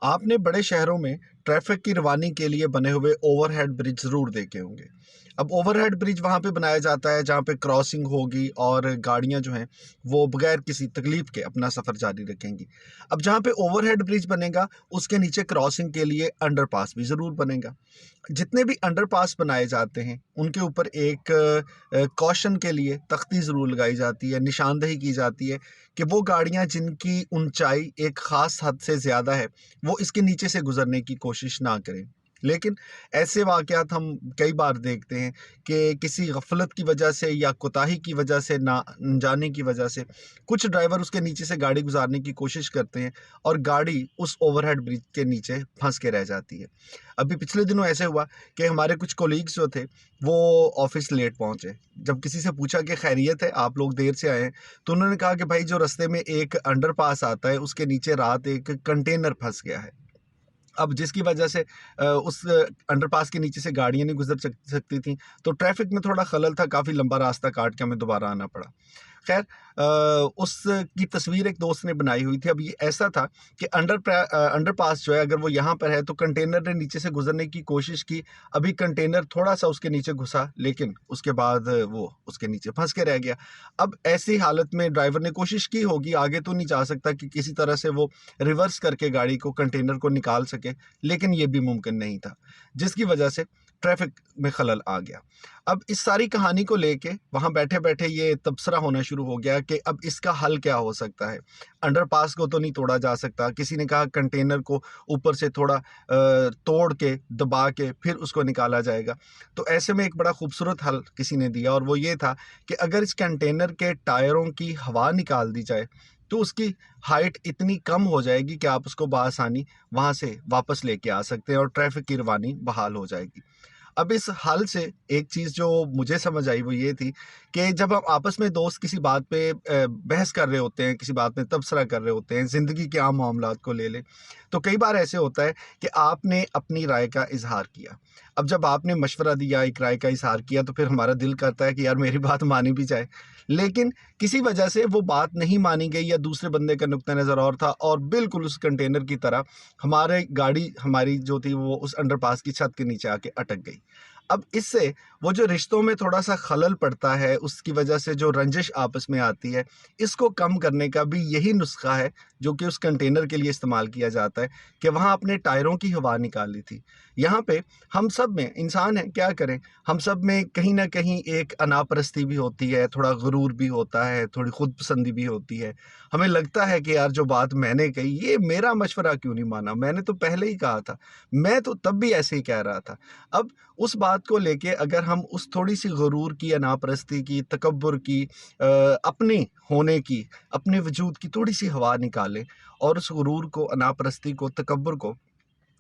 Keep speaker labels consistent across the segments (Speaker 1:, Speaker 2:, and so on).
Speaker 1: آپ نے बड़े शहरों में ट्रैफिक की रवानी के लिए बने हुए ओवरहेड ब्रिज ज़रूर देखे होंगे। अब ओवरहेड ब्रिज वहाँ पे बनाया जाता है जहाँ पे क्रॉसिंग होगी और गाड़ियाँ जो हैं वो बगैर किसी तकलीफ के अपना सफ़र जारी रखेंगी। अब जहाँ पे ओवरहेड ब्रिज बनेगा उसके नीचे क्रॉसिंग के लिए अंडरपास भी ज़रूर बनेगा। जितने भी अंडरपास बनाए जाते हैं उनके ऊपर एक कॉशन के लिए तख्ती ज़रूर लगाई जाती है, निशानदही की जाती है कि वो गाड़ियाँ जिनकी ऊंचाई एक ख़ास हद से ज़्यादा है वो इसके नीचे से गुजरने की कोशिश ना करें। लेकिन ऐसे वाक़यात हम कई बार देखते हैं कि किसी गफलत की वजह से या कोताही की वजह से, ना अनजाने की वजह से कुछ ड्राइवर उसके नीचे से गाड़ी गुजारने की कोशिश करते हैं और गाड़ी उस ओवरहेड ब्रिज के नीचे फंस के रह जाती है। अभी पिछले दिनों ऐसे हुआ कि हमारे कुछ कोलीग्स जो थे वो ऑफिस लेट पहुंचे। जब किसी से पूछा कि खैरियत है, आप लोग देर से आए हैं, तो उन्होंने कहा कि भाई जो रास्ते में एक अंडरपास आता है उसके नीचे रात एक कंटेनर फंस गया है। अब जिसकी वजह से उस अंडरपास के नीचे से गाड़ियाँ नहीं गुजर सकती थी, तो ट्रैफिक में थोड़ा खलल था, काफ़ी लंबा रास्ता काट के हमें दोबारा आना पड़ा। खैर, उसकी तस्वीर एक दोस्त ने बनाई हुई थी। अब ये ऐसा था कि अंडरपास जो है अगर वो यहाँ पर है तो कंटेनर ने नीचे से गुजरने की कोशिश की। अभी कंटेनर थोड़ा सा उसके नीचे घुसा, लेकिन उसके बाद वो उसके नीचे फंस के रह गया। अब ऐसी हालत में ड्राइवर ने कोशिश की होगी, आगे तो नहीं जा सकता कि किसी तरह से वो रिवर्स करके गाड़ी को, कंटेनर को निकाल सके, लेकिन ये भी मुमकिन नहीं था, जिसकी वजह से ट्रैफिक में खलल आ गया। अब इस सारी कहानी को लेके वहाँ बैठे-बैठे ये तबसरा होना शुरू हो गया कि अब इसका हल क्या हो सकता है? अंडरपास को तो नहीं तोड़ा जा सकता। किसी ने कहा कंटेनर को ऊपर से थोड़ा तोड़ के, दबा के फिर उसको निकाला जाएगा। तो ऐसे में एक बड़ा खूबसूरत हल किसी ने दिया और वो ये था कि अगर इस कंटेनर के टायरों की हवा निकाल दी जाए, तो उसकी हाइट इतनी कम हो जाएगी कि आप उसको बआसानी वहाँ से वापस लेके आ सकते हैं और ट्रैफिक की रवानी बहाल हो जाएगी। अब इस हल से एक चीज़ जो मुझे समझ आई वो ये थी कि जब हम आपस में दोस्त किसी बात पे बहस कर रहे होते हैं, किसी बात में तबसरा कर रहे होते हैं, ज़िंदगी के आम मामलात को ले लें, तो कई बार ऐसे होता है कि आपने अपनी राय का इज़हार किया। अब जब आपने मशवरा दिया, एक राय का इज़हार किया, तो फिर हमारा दिल करता है कि यार मेरी बात मानी भी जाए। लेकिन किसी वजह से वो बात नहीं मानी गई या दूसरे बंदे का नुक्ता नज़र और था और बिल्कुल उस कंटेनर की तरह हमारे गाड़ी हमारी जो थी वो उस अंडरपास की छत के नीचे आके अटक गई। अब इससे वो जो रिश्तों में थोड़ा-सा खलल पड़ता है, उसकी वजह से जो रंजिश आपस में आती है, इसको कम करने का भी यही नुस्खा है जो कि उस कंटेनर के लिए इस्तेमाल किया जाता है कि वहाँ अपने टायरों की हवा निकाली थी। यहाँ पे हम सब में इंसान हैं, क्या करें? हम सब में कहीं न कहीं एक अनापरस्ती भी होती है, थोड़ा गुरूर भी होता है, थोड़ी खुदपसंदी भी होती है। हमें लगता है कि यार जो बात मैंने कही, ये मेरा मशवरा क्यों नहीं माना? मैंने तो पहले ही कहा था। मैं तो तब भी ऐसे ही कह रहा था। अब उस बात को लेके अगर हम उस थोड़ी-सी गुरूर की, अनापरस्ती की, तकब्बुर की, अपने होने की, अपने वजूद की थोड़ी-सी हवा निकालें और उस गुरूर को, अनापरस्ती को, तकब्बुर को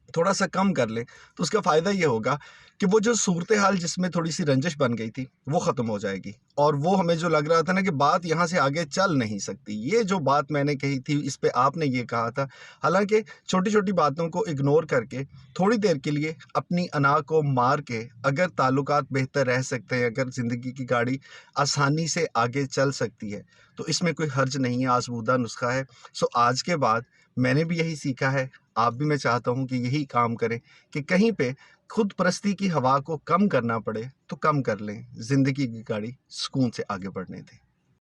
Speaker 1: थोड़ा-सा कम कर लें, तो उसका फ़ायदा ये होगा कि वो जो सूरत-ए-हाल जिसमें थोड़ी-सी रंजिश बन गई थी, वो ख़त्म हो जाएगी और वो हमें जो लग रहा था ना कि बात यहाँ से आगे चल नहीं सकती, ये जो बात मैंने कही थी, इस पे आपने ये कहा था। हालाँकि छोटी-छोटी बातों को इग्नोर करके, थोड़ी देर के लिए अपनी अना को मार के अगर ताल्लुकात बेहतर रह सकते हैं, अगर ज़िंदगी की गाड़ी आसानी से आगे चल सकती है, तो इसमें कोई हर्ज नहीं है, आज़मूदा नुस्ख़ा है। सो आज के बाद मैंने भी यही सीखा है, आप भी मैं चाहता हूँ कि यही काम करें कि कहीं पे खुद परस्ती की हवा को कम करना पड़े तो कम कर लें, ज़िंदगी की गाड़ी सुकून से आगे बढ़ने दें।